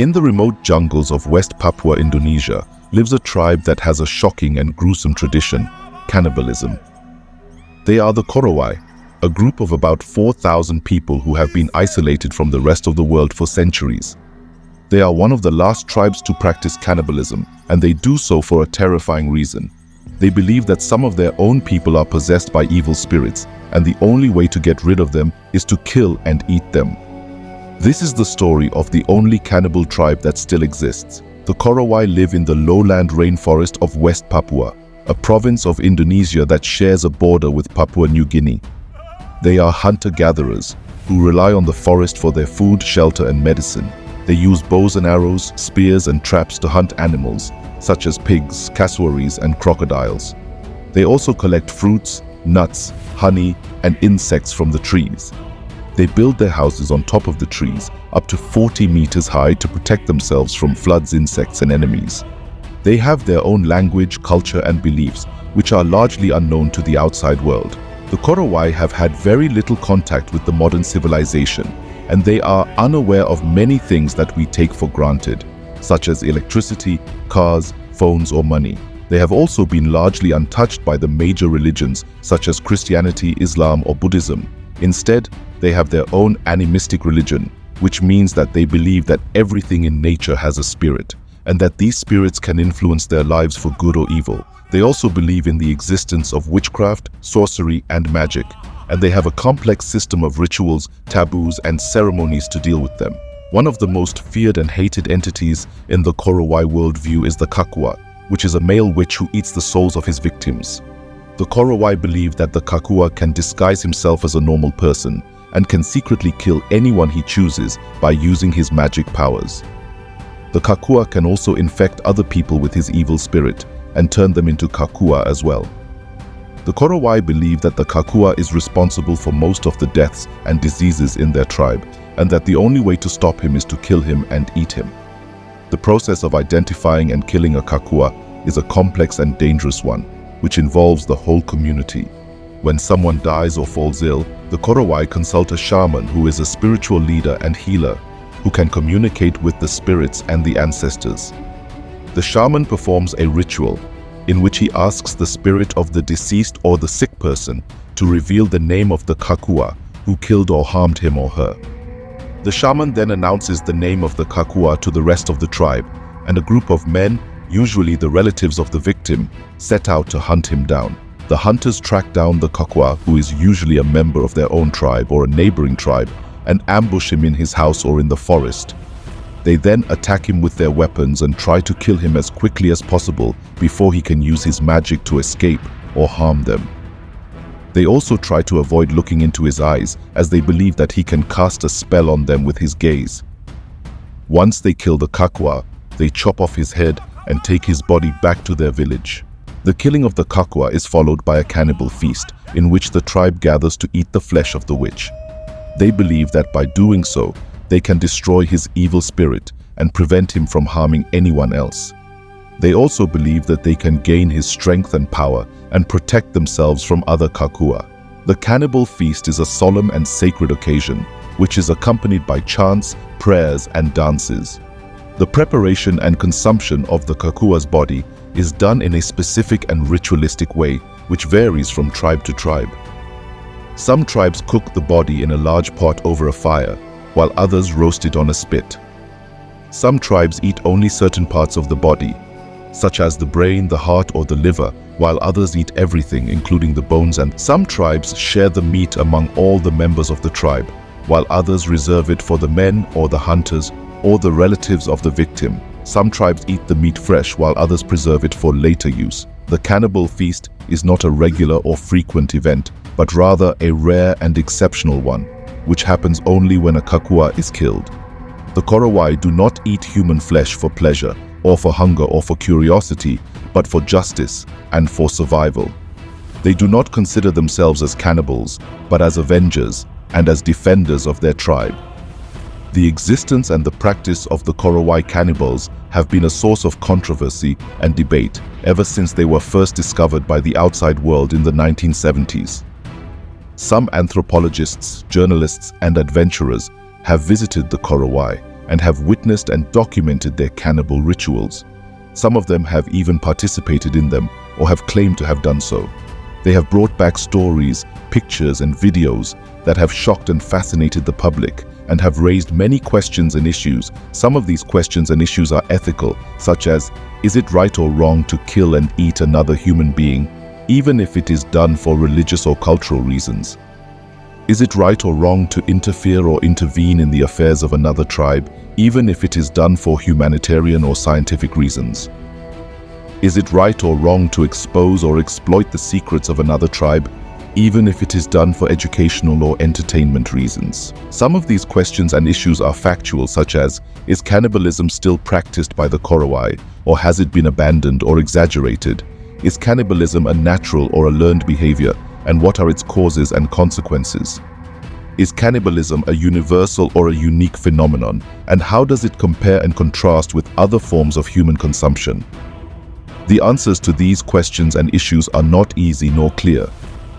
In the remote jungles of West Papua, Indonesia, lives a tribe that has a shocking and gruesome tradition: cannibalism. They are the Korowai, a group of about 4,000 people who have been isolated from the rest of the world for centuries. They are one of the last tribes to practice cannibalism, and they do so for a terrifying reason. They believe that some of their own people are possessed by evil spirits, and the only way to get rid of them is to kill and eat them. This is the story of the only cannibal tribe that still exists. The Korowai live in the lowland rainforest of West Papua, a province of Indonesia that shares a border with Papua New Guinea. They are hunter-gatherers who rely on the forest for their food, shelter, and medicine. They use bows and arrows, spears, and traps to hunt animals, such as pigs, cassowaries, and crocodiles. They also collect fruits, nuts, honey, and insects from the trees. They build their houses on top of the trees, up to 40 meters high, to protect themselves from floods, insects, and enemies. They have their own language, culture, and beliefs, which are largely unknown to the outside world. The Korowai have had very little contact with the modern civilization, and they are unaware of many things that we take for granted, such as electricity, cars, phones, or money. They have also been largely untouched by the major religions, such as Christianity, Islam, or Buddhism. Instead, they have their own animistic religion, which means that they believe that everything in nature has a spirit, and that these spirits can influence their lives for good or evil. They also believe in the existence of witchcraft, sorcery, and magic, and they have a complex system of rituals, taboos, and ceremonies to deal with them. One of the most feared and hated entities in the Korowai worldview is the khakua, which is a male witch who eats the souls of his victims. The Korowai believe that the khakua can disguise himself as a normal person and can secretly kill anyone he chooses by using his magic powers. The khakua can also infect other people with his evil spirit and turn them into khakua as well. The Korowai believe that the khakua is responsible for most of the deaths and diseases in their tribe, and that the only way to stop him is to kill him and eat him. The process of identifying and killing a khakua is a complex and dangerous one, which involves the whole community. When someone dies or falls ill, the Korowai consult a shaman who is a spiritual leader and healer who can communicate with the spirits and the ancestors. The shaman performs a ritual in which he asks the spirit of the deceased or the sick person to reveal the name of the khakua who killed or harmed him or her. The shaman then announces the name of the khakua to the rest of the tribe, and a group of men, usually the relatives of the victim, set out to hunt him down. The hunters track down the khakua, who is usually a member of their own tribe or a neighboring tribe, and ambush him in his house or in the forest. They then attack him with their weapons and try to kill him as quickly as possible before he can use his magic to escape or harm them. They also try to avoid looking into his eyes, as they believe that he can cast a spell on them with his gaze. Once they kill the khakua, they chop off his head and take his body back to their village. The killing of the khakua is followed by a cannibal feast, in which the tribe gathers to eat the flesh of the witch. They believe that by doing so, they can destroy his evil spirit and prevent him from harming anyone else. They also believe that they can gain his strength and power and protect themselves from other khakua. The cannibal feast is a solemn and sacred occasion, which is accompanied by chants, prayers, and dances. The preparation and consumption of the khakua's body is done in a specific and ritualistic way, which varies from tribe to tribe. Some tribes cook the body in a large pot over a fire, while others roast it on a spit. Some tribes eat only certain parts of the body, such as the brain, the heart, or the liver, while others eat everything, including the bones, and some tribes share the meat among all the members of the tribe, while others reserve it for the men or the hunters or the relatives of the victim. Some tribes eat the meat fresh, while others preserve it for later use. The cannibal feast is not a regular or frequent event, but rather a rare and exceptional one, which happens only when a khakua is killed. The Korowai do not eat human flesh for pleasure, or for hunger, or for curiosity, but for justice and for survival. They do not consider themselves as cannibals, but as avengers and as defenders of their tribe. The existence and the practice of the Korowai cannibals have been a source of controversy and debate ever since they were first discovered by the outside world in the 1970s. Some anthropologists, journalists, and adventurers have visited the Korowai and have witnessed and documented their cannibal rituals. Some of them have even participated in them or have claimed to have done so. They have brought back stories, pictures, and videos that have shocked and fascinated the public and have raised many questions and issues. Some of these questions and issues are ethical, such as, is it right or wrong to kill and eat another human being, even if it is done for religious or cultural reasons? Is it right or wrong to interfere or intervene in the affairs of another tribe, even if it is done for humanitarian or scientific reasons? Is it right or wrong to expose or exploit the secrets of another tribe, even if it is done for educational or entertainment reasons? Some of these questions and issues are factual, such as, is cannibalism still practiced by the Korowai, or has it been abandoned or exaggerated? Is cannibalism a natural or a learned behavior, and what are its causes and consequences? Is cannibalism a universal or a unique phenomenon, and how does it compare and contrast with other forms of human consumption? The answers to these questions and issues are not easy nor clear,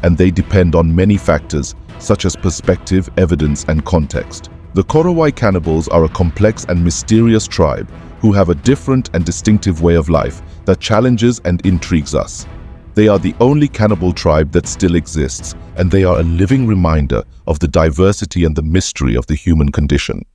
and they depend on many factors, such as perspective, evidence, and context. The Korowai cannibals are a complex and mysterious tribe who have a different and distinctive way of life that challenges and intrigues us. They are the only cannibal tribe that still exists, and they are a living reminder of the diversity and the mystery of the human condition.